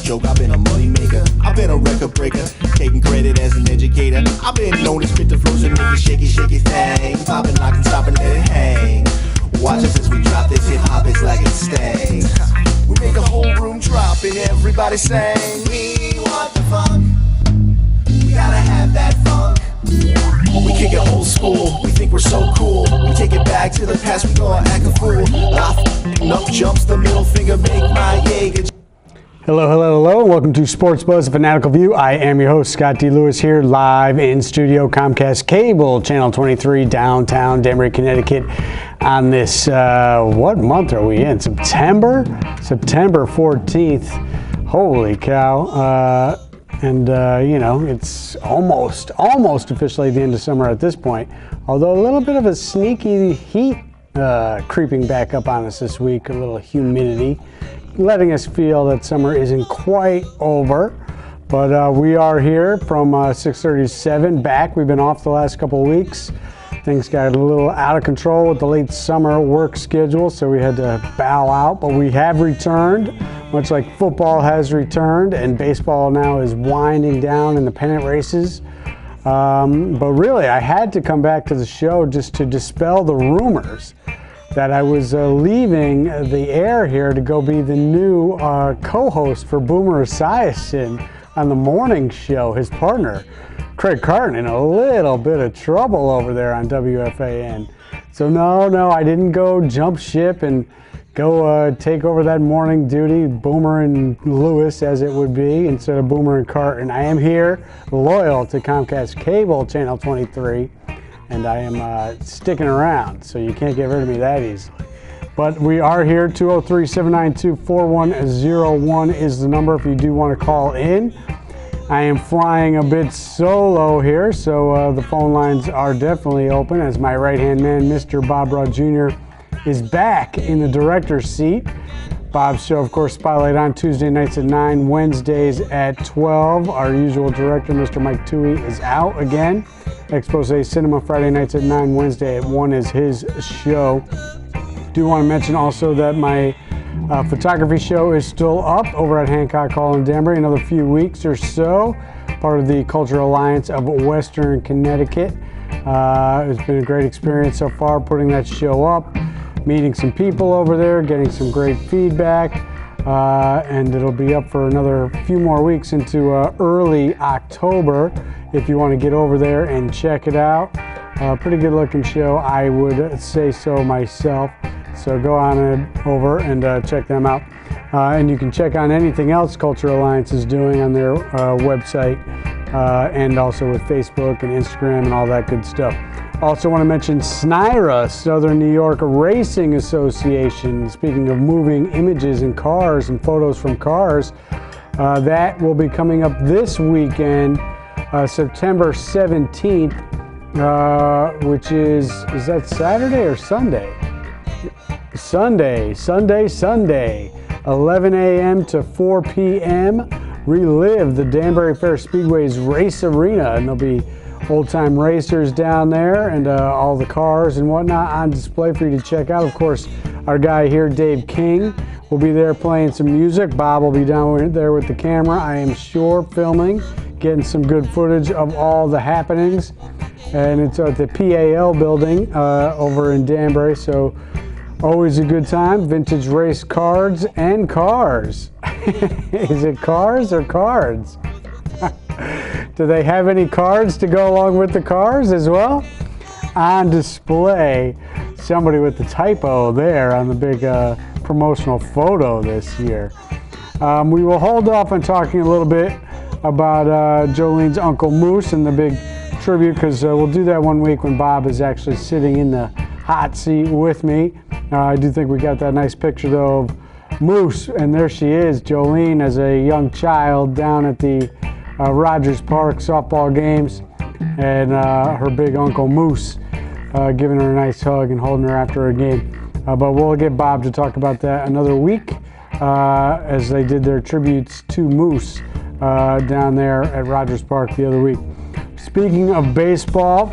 joke, I've been a money maker. I've been a record breaker, taking credit as an educator. I've been known to spit the flows and make it shaky, shaky thing. Popping, locking, stopping, let it hang. Watch us as we drop this hip hop, it's like it stings. We make the whole room drop and everybody sing. We want the funk. We gotta have that funk. We kick it old school, we think we're so cool. We take it back to the past, we gonna act a fool. Up jumps the middle finger, make my Jaeger. Hello, hello, hello. Welcome to Sports Buzz, a Fan-atical View. I am your host, Scott D. Lewis, here live in studio, Comcast Cable, Channel 23, downtown Danbury, Connecticut. On this, what month are we in? September 14th. Holy cow. You know, it's almost officially the end of summer at this point. Although a little bit of a sneaky heat creeping back up on us this week, a little humidity, letting us feel that summer isn't quite over. But we are here from 6:30 to 7 back. We've been off the last couple of weeks. Things got a little out of control with the late summer work schedule, so we had to bow out. But we have returned, much like football has returned, and baseball now is winding down in the pennant races. But really, I had to come back to the show just to dispel the rumors that I was leaving the air here to go be the new co-host for Boomer Esiason on the morning show. His partner, Craig Carton, in a little bit of trouble over there on WFAN. So no, I didn't go jump ship and go take over that morning duty, Boomer and Lewis as it would be, instead of Boomer and Carton. I am here, loyal to Comcast Cable, Channel 23, and I am sticking around, so you can't get rid of me that easily. But we are here. 203-792-4101 is the number if you do want to call in. I am flying a bit solo here, so the phone lines are definitely open as my right-hand man, Mr. Bob Raw Jr., is back in the director's seat. Bob's show, of course, Spotlight on Tuesday nights at 9, Wednesdays at 12. Our usual director, Mr. Mike Toohey, is out again. Expose Cinema, Friday nights at 9, Wednesday at 1 is his show. Do want to mention also that my photography show is still up over at Hancock Hall in Danbury, another few weeks or so, part of the Cultural Alliance of Western Connecticut. It's been a great experience so far putting that show up, meeting some people over there, getting some great feedback, and it'll be up for another few more weeks into early October if you want to get over there and check it out. Pretty good looking show, I would say so myself. So go on over and check them out. And you can check on anything else Cultural Alliance is doing on their website and also with Facebook and Instagram and all that good stuff. Also want to mention SNYRA, Southern New York Racing Association. Speaking of moving images and cars and photos from cars, that will be coming up this weekend, September 17th, which is that Saturday or Sunday? Sunday, 11 a.m. to 4 p.m. Relive the Danbury Fair Speedway's race arena, and there'll be old-time racers down there and all the cars and whatnot on display for you to check out. Of course, our guy here, Dave King, will be there playing some music. Bob will be down there with the camera, I am sure, filming, getting some good footage of all the happenings. And it's at the PAL building over in Danbury, so always a good time. Vintage race cards and cars. Is it cars or cards? Do they have any cards to go along with the cars as well? On display, somebody with the typo there on the big promotional photo this year. We will hold off on talking a little bit about Jolene's Uncle Moose and the big tribute, because we'll do that one week when Bob is actually sitting in the hot seat with me. I do think we got that nice picture though of Moose, and there she is, Jolene, as a young child down at the Rogers Park softball games, and her big Uncle Moose giving her a nice hug and holding her after her game. But we'll get Bob to talk about that another week as they did their tributes to Moose down there at Rogers Park the other week. Speaking of baseball,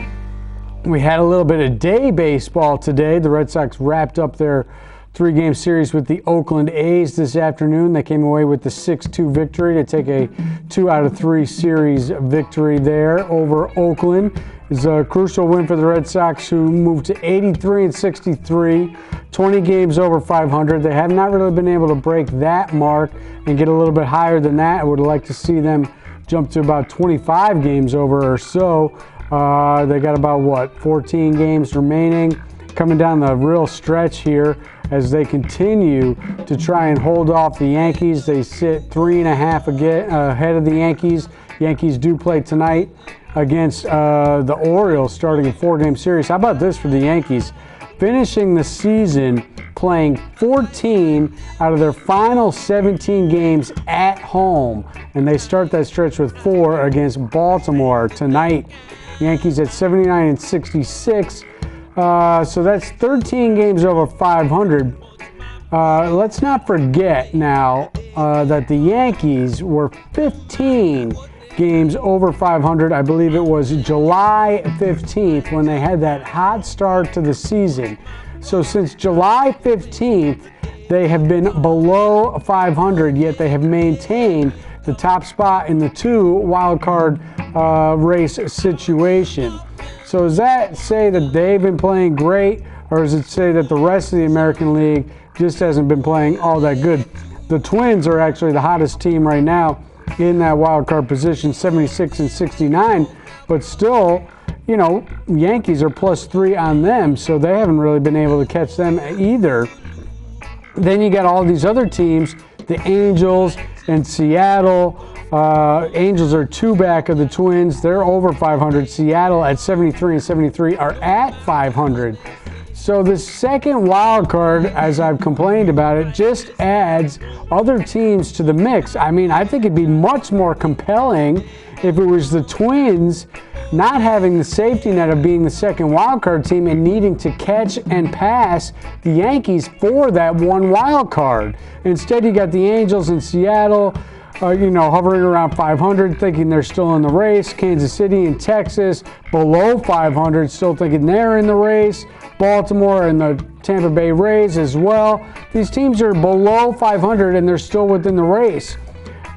we had a little bit of day baseball today. The Red Sox wrapped up their 3-game series with the Oakland A's this afternoon. They came away with the 6-2 victory to take a 2 out of 3 series victory there over Oakland. It's a crucial win for the Red Sox, who moved to 83-63, 20 games over 500. They have not really been able to break that mark and get a little bit higher than that. I would like to see them jump to about 25 games over or so. They got about, 14 games remaining, coming down the real stretch here as they continue to try and hold off the Yankees. They sit 3.5 ahead of the Yankees. Yankees do play tonight against the Orioles, starting a 4-game series. How about this for the Yankees? Finishing the season playing 14 out of their final 17 games at home. And they start that stretch with 4 against Baltimore tonight. Yankees at 79-66. So that's 13 games over 500. Let's not forget now that the Yankees were 15 games over 500. I believe it was July 15th when they had that hot start to the season. So since July 15th, they have been below 500, yet they have maintained the top spot in the 2 wild card race situation. So does that say that they've been playing great, or does it say that the rest of the American League just hasn't been playing all that good? The Twins are actually the hottest team right now in that wild card position, 76-69, but still, Yankees are +3 on them, so they haven't really been able to catch them either. Then you got all these other teams, the Angels and Seattle. Angels are 2 back of the Twins. They're over 500. Seattle at 73-73 are at 500. So the second wild card, as I've complained about it, just adds other teams to the mix. I mean, I think it'd be much more compelling if it was the Twins not having the safety net of being the second wild card team and needing to catch and pass the Yankees for that 1 wild card. Instead, you got the Angels in Seattle, hovering around 500, thinking they're still in the race. Kansas City and Texas below 500, still thinking they're in the race. Baltimore and the Tampa Bay Rays as well. These teams are below 500 and they're still within the race.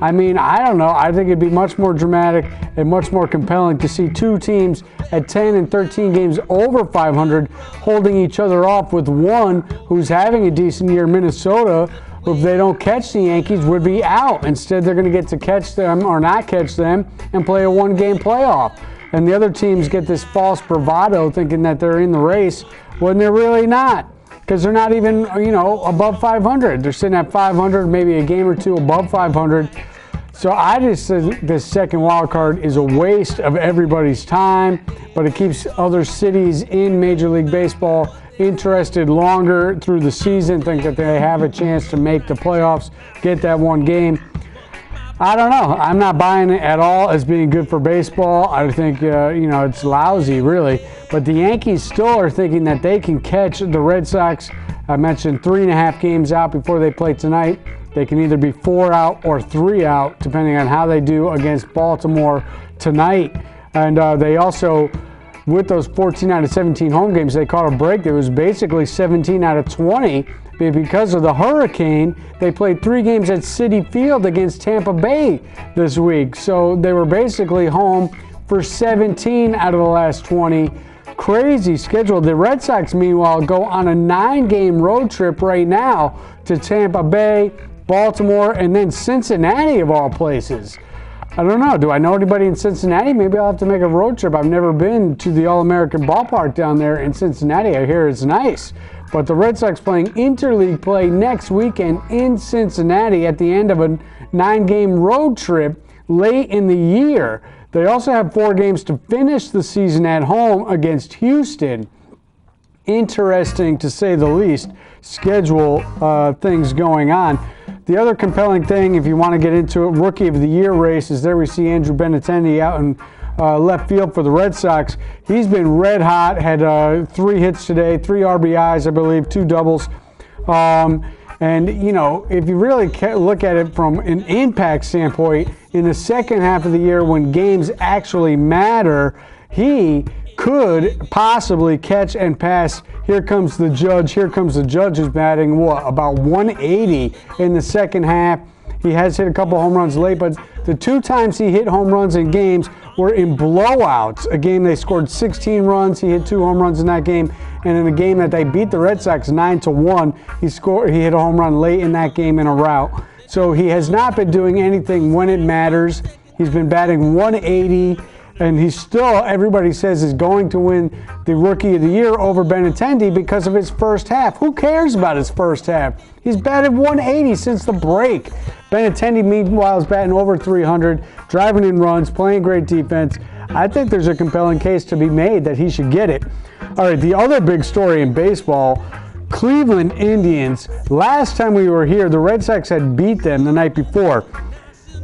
I mean, I don't know. I think it'd be much more dramatic and much more compelling to see 2 teams at 10 and 13 games over 500 holding each other off, with one who's having a decent year, Minnesota, who, if they don't catch the Yankees, would be out. Instead, they're going to get to catch them or not catch them and play a 1-game playoff. And the other teams get this false bravado thinking that they're in the race when they're really not, because they're not even, above 500. They're sitting at 500, maybe a game or 2 above 500. So I just think this second wild card is a waste of everybody's time, but it keeps other cities in Major League Baseball interested longer through the season, think that they have a chance to make the playoffs, get that 1 game. I don't know. I'm not buying it at all as being good for baseball. I think, it's lousy, really. But the Yankees still are thinking that they can catch the Red Sox. I mentioned 3.5 games out before they play tonight. They can either be 4 out or 3 out, depending on how they do against Baltimore tonight. And they also, with those 14 out of 17 home games, they caught a break that was basically 17 out of 20. Because of the hurricane, they played 3 games at Citi Field against Tampa Bay this week. So they were basically home for 17 out of the last 20. Crazy schedule. The Red Sox, meanwhile, go on a 9-game road trip right now to Tampa Bay, Baltimore, and then Cincinnati, of all places. I don't know. Do I know anybody in Cincinnati? Maybe I'll have to make a road trip. I've never been to the All-American ballpark down there in Cincinnati. I hear it's nice. But the Red Sox playing interleague play next weekend in Cincinnati at the end of a 9-game road trip late in the year. They also have 4 games to finish the season at home against Houston. Interesting, to say the least, schedule things going on. The other compelling thing, if you want to get into it, Rookie of the Year race, is there we see Andrew Benintendi out in left field for the Red Sox. He's been red hot, had 3 hits today, 3 RBIs, I believe, 2 doubles. And, if you really look at it from an impact standpoint, in the second half of the year when games actually matter, he could possibly catch and pass. Here comes the judge. Here comes the judge who's batting, what, about 180 in the second half. He has hit a couple home runs late, but the 2 times he hit home runs in games were in blowouts. A game they scored 16 runs. He hit 2 home runs in that game. And in a game that they beat the Red Sox 9-1, he hit a home run late in that game in a rout. So he has not been doing anything when it matters. He's been batting 180. And he's still, everybody says, is going to win the Rookie of the Year over Benintendi because of his first half. Who cares about his first half? He's batted 180 since the break. Benintendi, meanwhile, is batting over 300, driving in runs, playing great defense. I think there's a compelling case to be made that he should get it. All right, the other big story in baseball, Cleveland Indians. Last time we were here, the Red Sox had beat them the night before.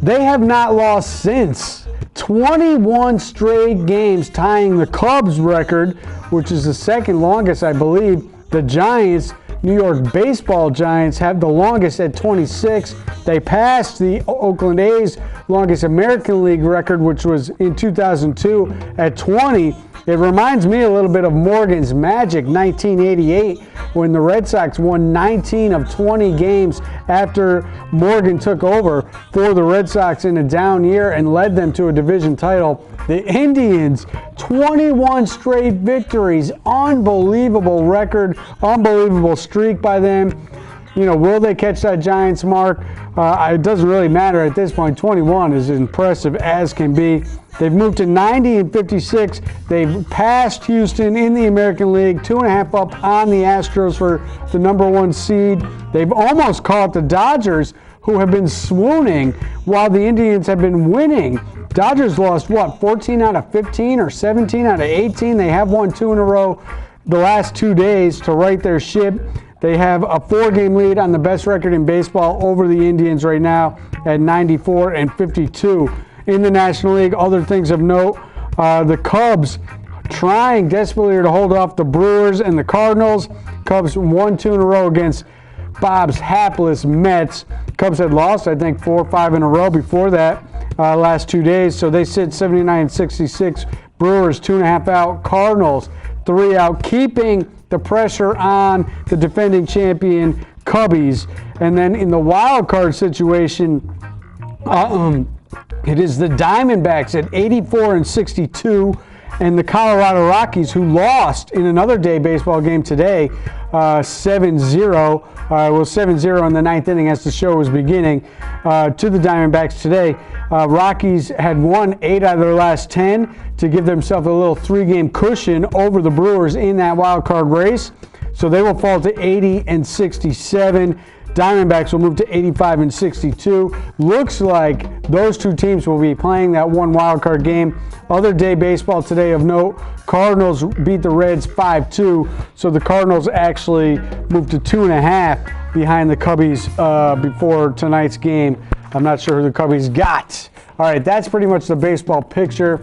They have not lost since. 21 straight games, tying the Cubs record, which is the second longest, I believe. The Giants, New York Baseball Giants, have the longest at 26. They passed the Oakland A's longest American League record, which was in 2002 at 20. It reminds me a little bit of Morgan's Magic, 1988, when the Red Sox won 19 of 20 games after Morgan took over for the Red Sox in a down year and led them to a division title. The Indians, 21 straight victories, unbelievable record, unbelievable streak by them. You know, will they catch that Giants mark? It doesn't really matter at this point. 21 is as impressive as can be. They've moved to 90 and 56. They've passed Houston in the American League, 2.5 up on the Astros for the #1 seed. They've almost caught the Dodgers, who have been swooning while the Indians have been winning. Dodgers lost, what, 14 out of 15 or 17 out of 18? They have won 2 in a row the last 2 days to right their ship. They have a 4-game lead on the best record in baseball over the Indians right now at 94 and 52. In the National League, other things of note, the Cubs trying desperately to hold off the Brewers and the Cardinals. Cubs won 2 in a row against Bob's hapless Mets. Cubs had lost, I think, 4 or 5 in a row before that last 2 days, so they sit 79 and 66. Brewers 2.5 out, Cardinals 3 out, keeping the pressure on the defending champion Cubbies. And then in the wild card situation, it is the Diamondbacks at 84 and 62, and the Colorado Rockies, who lost in another day baseball game today, 7-0. Well, 7-0 in the 9th inning as the show was beginning to the Diamondbacks today. Rockies had won 8 out of their last 10 to give themselves a little 3-game cushion over the Brewers in that wild card race. So they will fall to 80 and 67. Diamondbacks will move to 85 and 62. Looks like those 2 teams will be playing that one wild card game. Other day baseball today of note, Cardinals beat the Reds 5-2. So the Cardinals actually moved to 2.5 behind the Cubbies before tonight's game. I'm not sure who the Cubbies got. All right, that's pretty much the baseball picture.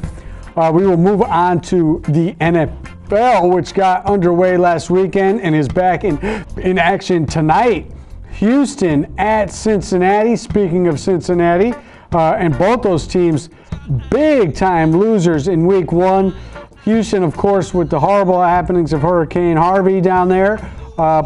We will move on to the NFL, which got underway last weekend and is back in action tonight. Houston at Cincinnati. Speaking of Cincinnati, and both those teams big-time losers in Week 1. Houston, of course, with the horrible happenings of Hurricane Harvey down there,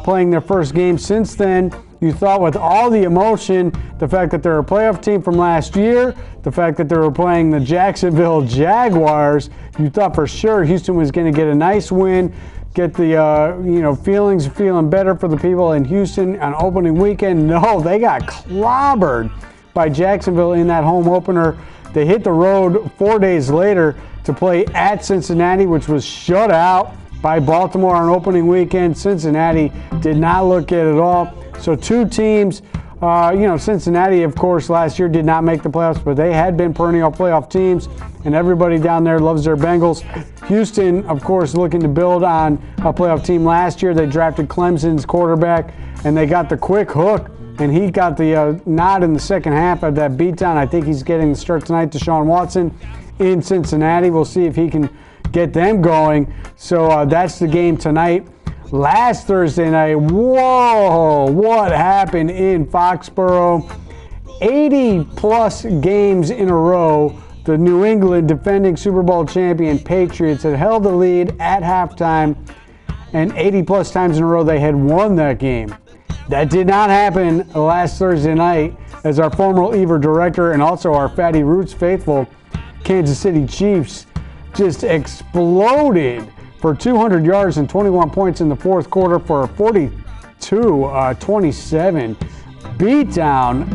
playing their first game since then. You thought with all the emotion, the fact that they're a playoff team from last year, the fact that they were playing the Jacksonville Jaguars, you thought for sure Houston was going to get a nice win, get the feelings feeling better for the people in Houston on opening weekend. No, they got clobbered by Jacksonville in that home opener. They hit the road 4 days later to play at Cincinnati, which was shut out by Baltimore on opening weekend. Cincinnati did not look good at all. So 2 teams, Cincinnati, of course, last year did not make the playoffs, but they had been perennial playoff teams, and everybody down there loves their Bengals. Houston, of course, looking to build on a playoff team last year. They drafted Clemson's quarterback, and they got the quick hook, and he got the nod in the second half of that beatdown. I think he's getting the start tonight, Deshaun Watson in Cincinnati. We'll see if he can get them going. So that's the game tonight. Last Thursday night, whoa, what happened in Foxborough? 80-plus games in a row, the New England defending Super Bowl champion Patriots had held the lead at halftime, and 80-plus times in a row they had won that game. That did not happen last Thursday night, as our former Eaver director and also our Fatty Roots faithful Kansas City Chiefs just exploded for 200 yards and 21 points in the fourth quarter for a 42-27 beatdown,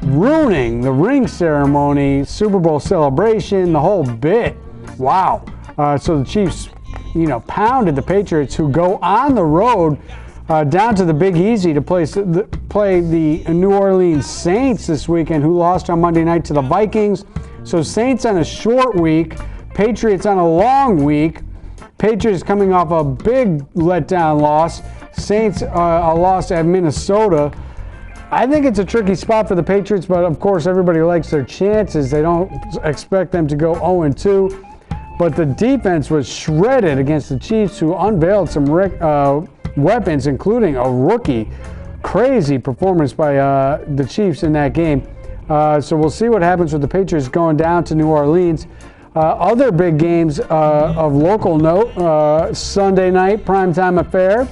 ruining the ring ceremony, Super Bowl celebration, the whole bit. Wow. So the Chiefs, pounded the Patriots, who go on the road down to the Big Easy to play the New Orleans Saints this weekend, who lost on Monday night to the Vikings. So Saints on a short week, Patriots on a long week. Patriots coming off a big letdown loss. Saints a loss at Minnesota. I think it's a tricky spot for the Patriots, but of course everybody likes their chances. They don't expect them to go 0-2. But the defense was shredded against the Chiefs, who unveiled some weapons, including a rookie. Crazy performance by the Chiefs in that game. So we'll see what happens with the Patriots going down to New Orleans. Other big games of local note, Sunday night primetime affair.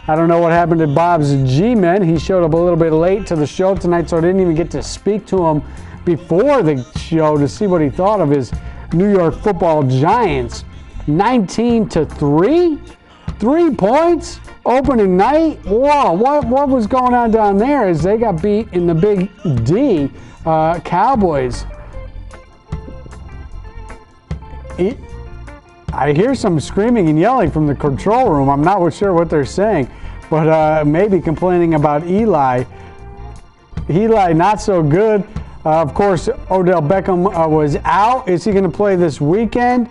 I don't know what happened to Bob's G-Men. He showed up a little bit late to the show tonight, so I didn't even get to speak to him before the show to see what he thought of his New York Football Giants. 19-3? 3 points? Opening night? Whoa, what was going on down there as they got beat in the Big D? Cowboys. I hear some screaming and yelling from the control room. I'm not sure what they're saying, but maybe complaining about Eli. Eli not so good. Of course, Odell Beckham was out. Is he going to play this weekend?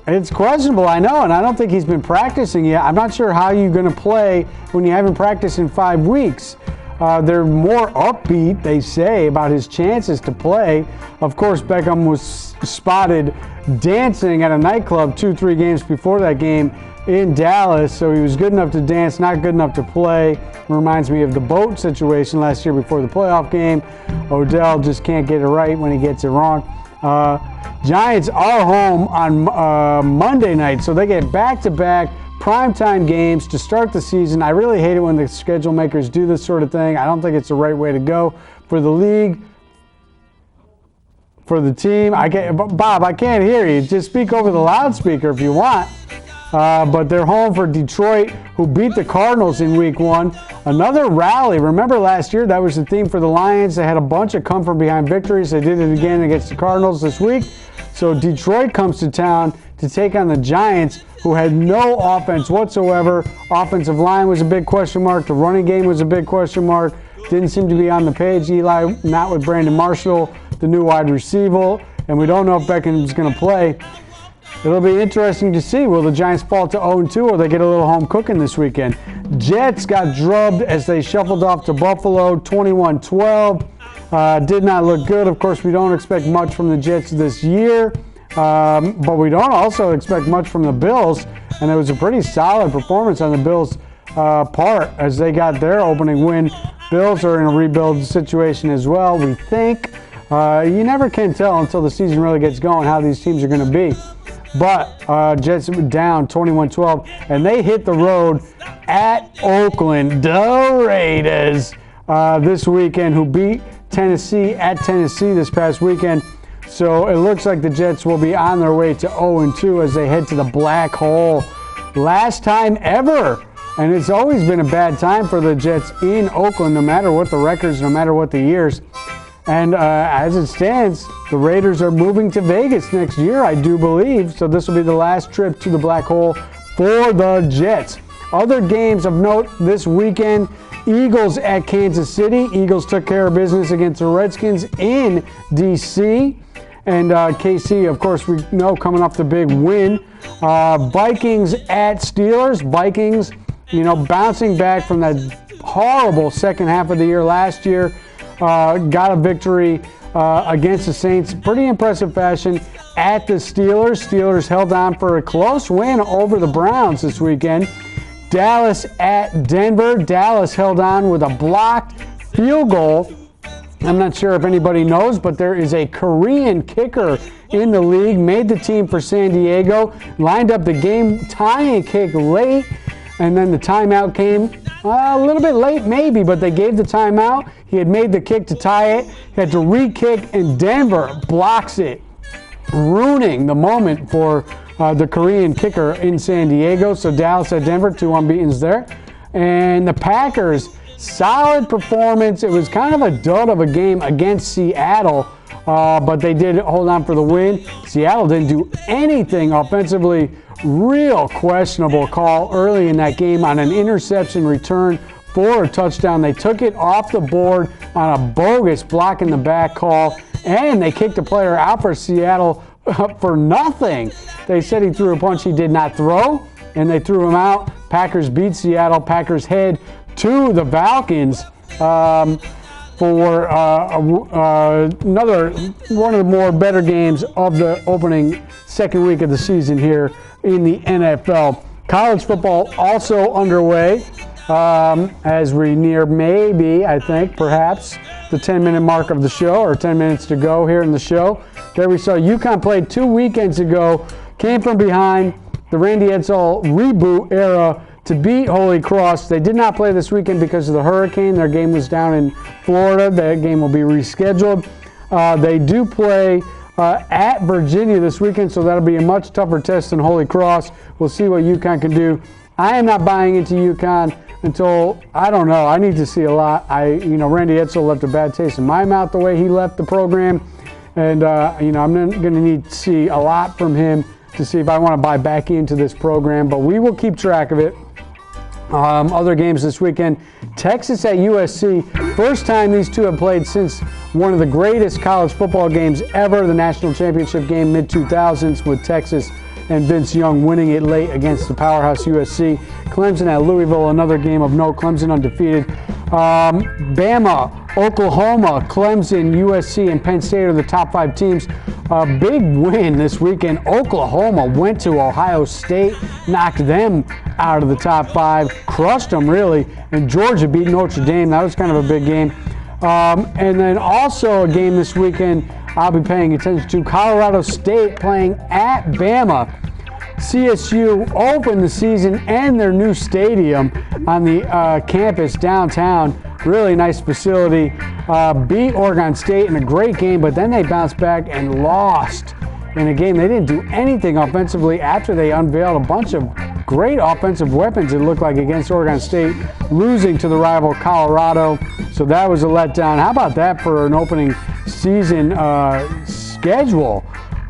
It's questionable, I know, and I don't think he's been practicing yet. I'm not sure how you're going to play when you haven't practiced in 5 weeks. They're more upbeat, they say, about his chances to play. Of course, Beckham was spotted dancing at a nightclub 2-3 games before that game in Dallas, so he was good enough to dance, not good enough to play. Reminds me of the boat situation last year before the playoff game. Odell just can't get it right when he gets it wrong. Giants are home on Monday night, so they get back-to-back primetime games to start the season. I really hate it when the schedule makers do this sort of thing. I don't think it's the right way to go for the league, for the team. Bob, I can't hear you. Just speak over the loudspeaker if you want. But they're home for Detroit, who beat the Cardinals in week 1. Another rally. Remember last year, that was the theme for the Lions. They had a bunch of come-from-behind victories. They did it again against the Cardinals this week. So Detroit comes to town to take on the Giants, who had no offense whatsoever. Offensive line was a big question mark. The running game was a big question mark. Didn't seem to be on the page. Eli not with Brandon Marshall, the new wide receiver. And we don't know if Beckham's going to play. It'll be interesting to see. Will the Giants fall to 0-2 or they get a little home cooking this weekend? Jets got drubbed as they shuffled off to Buffalo, 21-12. Did not look good. Of course, we don't expect much from the Jets this year. But we don't also expect much from the Bills. And it was a pretty solid performance on the Bills' part as they got their opening win. Bills are in a rebuild situation as well, we think. You never can tell until the season really gets going how these teams are going to be. But Jets down 21-12, and they hit the road at Oakland. The Raiders this weekend, who beat Tennessee at Tennessee this past weekend. So it looks like the Jets will be on their way to 0-2 as they head to the black hole. Last time ever. And it's always been a bad time for the Jets in Oakland, no matter what the records, no matter what the years. And as it stands, the Raiders are moving to Vegas next year, I do believe. So this will be the last trip to the black hole for the Jets. Other games of note this weekend: Eagles at Kansas City. Eagles took care of business against the Redskins in D.C. And KC, of course, we know coming off the big win. Vikings at Steelers. Vikings, bouncing back from that horrible second half of the year last year. Got a victory against the Saints. Pretty impressive fashion at the Steelers. Steelers held on for a close win over the Browns this weekend. Dallas at Denver. Dallas held on with a blocked field goal I'm not sure if anybody knows, but there is a Korean kicker in the league, made the team for San Diego, lined up the game-tying kick late, and then the timeout came a little bit late maybe, but they gave the timeout. He had made the kick to tie it, he had to re-kick, and Denver blocks it, ruining the moment for the Korean kicker in San Diego. So Dallas at Denver, 2 unbeatens there. And the Packers, solid performance. It was kind of a dud of a game against Seattle, but they did hold on for the win. Seattle didn't do anything offensively. Real questionable call early in that game on an interception return for a touchdown. They took it off the board on a bogus block in the back call, and they kicked a player out for Seattle for nothing. They said he threw a punch he did not throw, and they threw him out. Packers beat Seattle. Packers head to the Falcons for another one of the more better games of the opening second week of the season here in the NFL. College football also underway as we near maybe, I think, perhaps the 10-minute mark of the show, or 10 minutes to go here in the show. There we saw UConn played 2 weekends ago, came from behind the Randy Edsall reboot era to beat Holy Cross. They did not play this weekend because of the hurricane. Their game was down in Florida. That game will be rescheduled. They do play at Virginia this weekend, so that'll be a much tougher test than Holy Cross. We'll see what UConn can do. I am not buying into UConn until, I don't know, I need to see a lot. Randy Edsall left a bad taste in my mouth the way he left the program. And, I'm going to need to see a lot from him to see if I want to buy back into this program. But we will keep track of it. Other games this weekend, Texas at USC. First time these two have played since one of the greatest college football games ever, the national championship game mid-2000s, with Texas and Vince Young winning it late against the powerhouse USC. Clemson at Louisville, another game of note. Clemson undefeated. Bama, Oklahoma, Clemson, USC, and Penn State are the top 5 teams. A big win this weekend. Oklahoma went to Ohio State, knocked them out of the top 5, crushed them really, and Georgia beat Notre Dame. That was kind of a big game. And then also a game this weekend I'll be paying attention to, Colorado State playing at Bama. CSU opened the season and their new stadium on the campus downtown. Really nice facility. Beat Oregon State in a great game, but then they bounced back and lost in a game. They didn't do anything offensively after they unveiled a bunch of great offensive weapons, it looked like, against Oregon State, losing to the rival Colorado. So that was a letdown. How about that for an opening season schedule?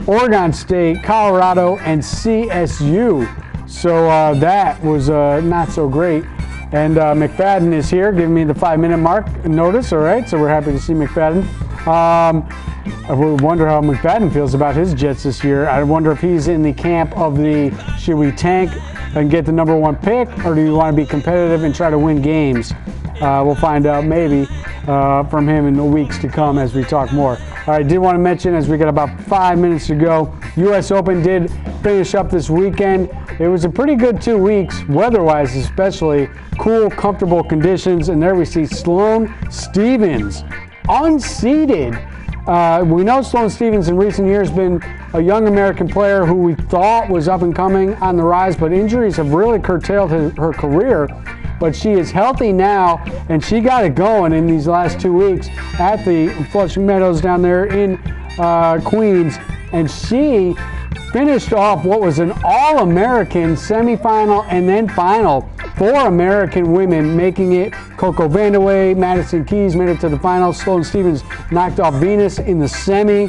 Oregon State, Colorado, and CSU. So that was not so great. And McFadden is here giving me the 5-minute mark notice. All right, so we're happy to see McFadden. I wonder how McFadden feels about his Jets this year. I wonder if he's in the camp of the should we tank and get the number 1 pick, or do you want to be competitive and try to win games? We'll find out maybe from him in the weeks to come as we talk more. All right, I did want to mention, as we got about 5 minutes to go, U.S. Open did finish up this weekend. It was a pretty good 2 weeks, weather-wise especially. Cool, comfortable conditions. And there we see Sloane Stephens, unseeded. We know Sloane Stephens in recent years has been a young American player who we thought was up and coming on the rise, but injuries have really curtailed her career. But she is healthy now, and she got it going in these last 2 weeks at the Flushing Meadows down there in Queens. And she finished off what was an All-American semifinal and then final for American women, making it Coco Vandeweghe, Madison Keys made it to the final. Sloane Stephens knocked off Venus in the semi.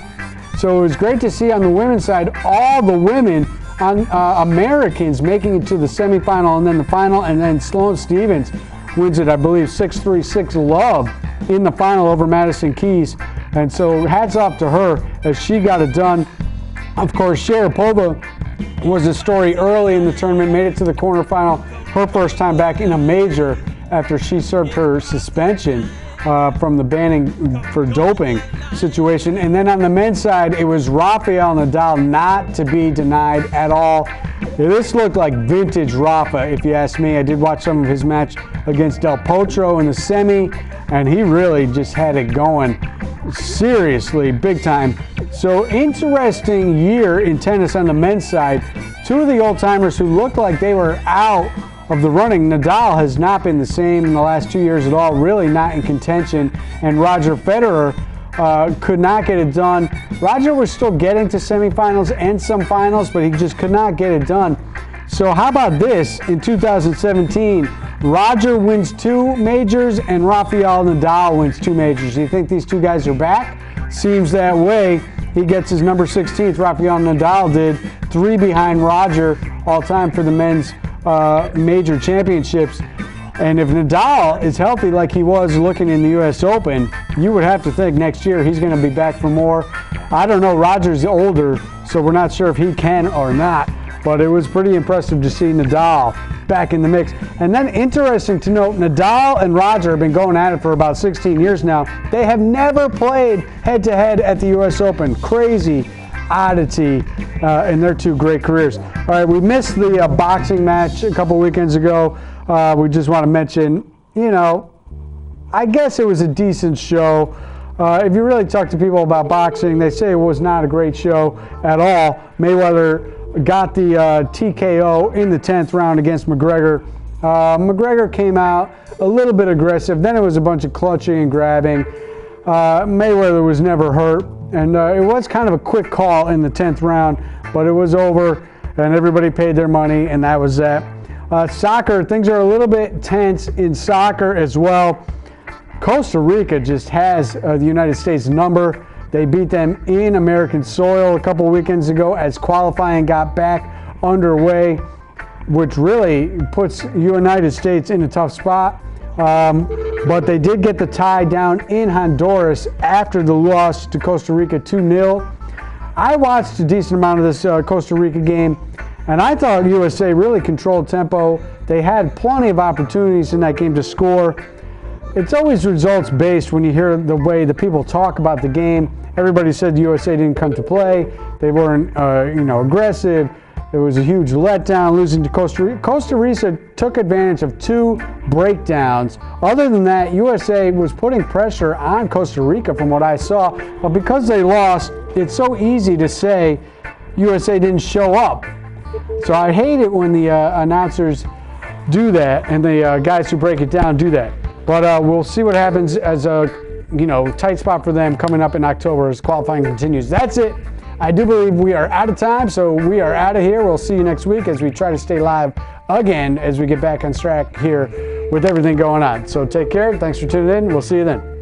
So it was great to see on the women's side all the women Americans making it to the semifinal and then the final, and then Sloane Stephens wins it, I believe, 6-3, 6-love in the final over Madison Keys. And so hats off to her as she got it done. Of course, Sharapova was a story early in the tournament, made it to the quarterfinal, her first time back in a major after she served her suspension from the banning for doping situation. And then on the men's side, it was Rafael Nadal, not to be denied at all. Yeah, this looked like vintage Rafa, if you ask me. I did watch some of his match against Del Potro in the semi, and he really just had it going seriously, big time. So interesting year in tennis on the men's side. Two of the old-timers who looked like they were out of the running. Nadal has not been the same in the last 2 years at all, really not in contention, and Roger Federer could not get it done. Roger was still getting to semifinals and some finals, but he just could not get it done. So how about this? In 2017, Roger wins 2 majors and Rafael Nadal wins 2 majors. Do you think these two guys are back? Seems that way. He gets his number 16th. Rafael Nadal did, 3 behind Roger all time for the men's major championships. And if Nadal is healthy like he was looking in the U.S. Open, you would have to think next year he's going to be back for more. I don't know, Roger's older, so we're not sure if he can or not, but it was pretty impressive to see Nadal back in the mix. And then interesting to note, Nadal and Roger have been going at it for about 16 years now. They have never played head-to-head at the U.S. Open. Crazy oddity in their 2 great careers. All right, we missed the boxing match a couple weekends ago. We just want to mention, you know, I guess it was a decent show. If you really talk to people about boxing, they say it was not a great show at all. Mayweather got the TKO in the 10th round against McGregor. McGregor came out a little bit aggressive. Then it was a bunch of clutching and grabbing. Mayweather was never hurt. And it was kind of a quick call in the 10th round, but it was over, and everybody paid their money, and that was that. Soccer, things are a little bit tense in soccer as well. Costa Rica just has the United States number. They beat them in American soil a couple weekends ago as qualifying got back underway, which really puts United States in a tough spot. But they did get the tie down in Honduras after the loss to Costa Rica 2-0. I watched a decent amount of this Costa Rica game, and I thought USA really controlled tempo. They had plenty of opportunities in that game to score. It's always results based when you hear the way the people talk about the game. Everybody said USA didn't come to play. They weren't aggressive. It was a huge letdown losing to Costa Rica. Costa Rica took advantage of 2 breakdowns. Other than that, USA was putting pressure on Costa Rica from what I saw. But because they lost, it's so easy to say USA didn't show up. So I hate it when the announcers do that and the guys who break it down do that. But we'll see what happens as a tight spot for them coming up in October as qualifying continues. That's it. I do believe we are out of time, so we are out of here. We'll see you next week as we try to stay live again as we get back on track here with everything going on. So take care. Thanks for tuning in. We'll see you then.